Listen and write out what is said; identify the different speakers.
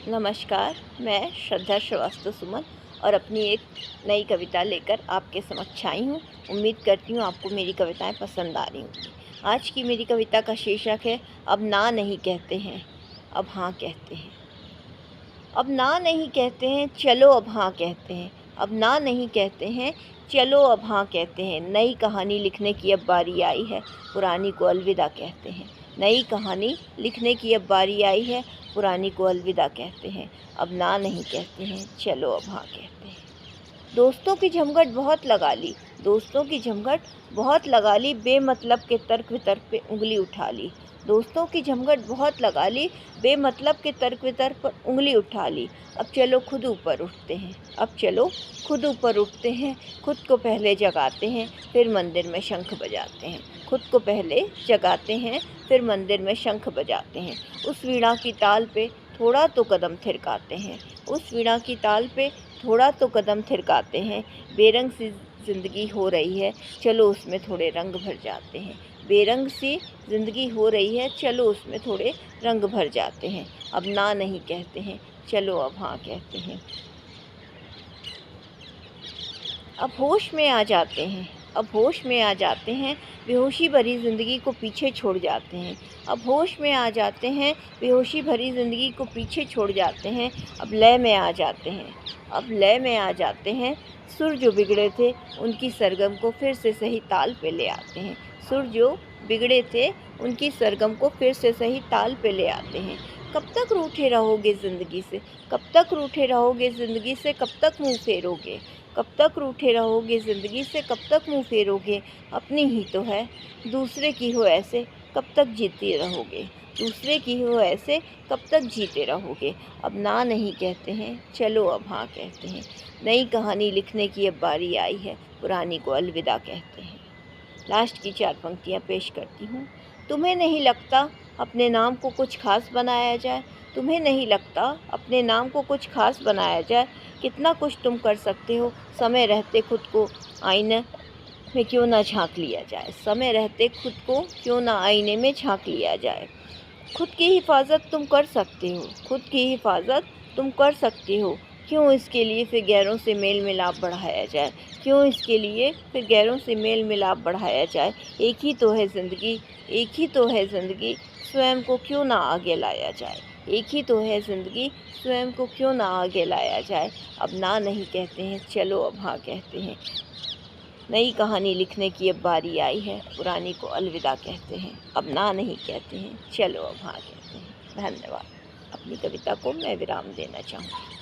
Speaker 1: नमस्कार, मैं श्रद्धा श्रीवास्तव सुमन और अपनी एक नई कविता लेकर आपके समक्ष आई हूँ। उम्मीद करती हूँ आपको मेरी कविताएं पसंद आ रही होंगी। आज की मेरी कविता का शीर्षक है अब ना नहीं कहते हैं, अब हाँ कहते हैं। अब ना नहीं कहते हैं, चलो अब हाँ कहते हैं। अब ना नहीं कहते हैं, चलो अब हाँ कहते हैं। नई कहानी लिखने की अब बारी आई है, पुरानी को अलविदा कहते हैं। नई कहानी लिखने की अब बारी आई है, पुरानी को अलविदा कहते हैं। अब ना नहीं कहते हैं, चलो अब हाँ कहते हैं। दोस्तों की झमघट बहुत लगा ली, दोस्तों की झमघट बहुत लगा ली, बेमतलब के तर्क वितर्क पे उंगली उठा ली। दोस्तों की झमघट बहुत लगा ली, बेमतलब के तर्क वितर्क पर उंगली उठा ली। अब चलो खुद ऊपर उठते हैं, अब चलो खुद ऊपर उठते हैं। खुद को पहले जगाते हैं, फिर मंदिर में शंख बजाते हैं। खुद को पहले जगाते हैं, फिर मंदिर में शंख बजाते हैं। उस वीणा की ताल पे थोड़ा तो कदम थिरकाते हैं, उस वीणा की ताल पे थोड़ा तो कदम थिरकाते हैं। बेरंग सी ज़िंदगी हो रही है, चलो उसमें थोड़े रंग भर जाते हैं। बेरंग सी ज़िंदगी हो रही है, चलो उसमें थोड़े रंग भर जाते हैं। अब ना नहीं कहते हैं, चलो अब हाँ कहते हैं। अब होश में आ जाते हैं, अब होश में आ जाते हैं, बेहोशी भरी ज़िंदगी को पीछे छोड़ जाते हैं। अब होश में आ जाते हैं, बेहोशी भरी ज़िंदगी को पीछे छोड़ जाते हैं। अब लय में आ जाते हैं, अब लय में आ जाते हैं। सुर जो बिगड़े थे उनकी सरगम को फिर से सही ताल पे ले आते हैं। सुर जो बिगड़े थे उनकी सरगम को फिर से सही ताल पे ले आते हैं। कब तक रूठे रहोगे ज़िंदगी से, कब तक रूठे रहोगे ज़िंदगी से, कब तक मुँह फेरोगे। कब तक रूठे रहोगे ज़िंदगी से, कब तक मुँह फेरोगे। अपनी ही तो है, दूसरे की हो ऐसे, कब तक जीते रहोगे। दूसरे की हो ऐसे, कब तक जीते रहोगे। अब ना नहीं कहते हैं, चलो अब हाँ कहते हैं। नई कहानी लिखने की अब बारी आई है, पुरानी को अलविदा कहते हैं। लास्ट की 4 पंक्तियाँ पेश करती हूँ। तुम्हें नहीं लगता अपने नाम को कुछ खास बनाया जाए, तुम्हें नहीं लगता अपने नाम को कुछ खास बनाया जाए। कितना कुछ तुम कर सकते हो, समय रहते खुद को आईने में क्यों ना झांक लिया जाए। समय रहते खुद को क्यों ना आईने में झांक लिया जाए। खुद की हिफाजत तुम कर सकते हो, खुद की हिफाजत तुम कर सकते हो। क्यों इसके लिए फिर गैरों से मेल मिलाप बढ़ाया जाए, क्यों इसके लिए फिर गैरों से मेल मिलाप बढ़ाया जाए। एक ही तो है ज़िंदगी, एक ही तो है ज़िंदगी, स्वयं को क्यों ना आगे लाया जाए। एक ही तो है ज़िंदगी, स्वयं को क्यों ना आगे लाया जाए। अब ना नहीं कहते हैं, चलो अब हाँ कहते हैं। नई कहानी लिखने की अब बारी आई है, पुरानी को अलविदा कहते हैं। अब ना नहीं कहते हैं, चलो अब हाँ कहते हैं। धन्यवाद। अपनी कविता को मैं विराम देना चाहूँगी।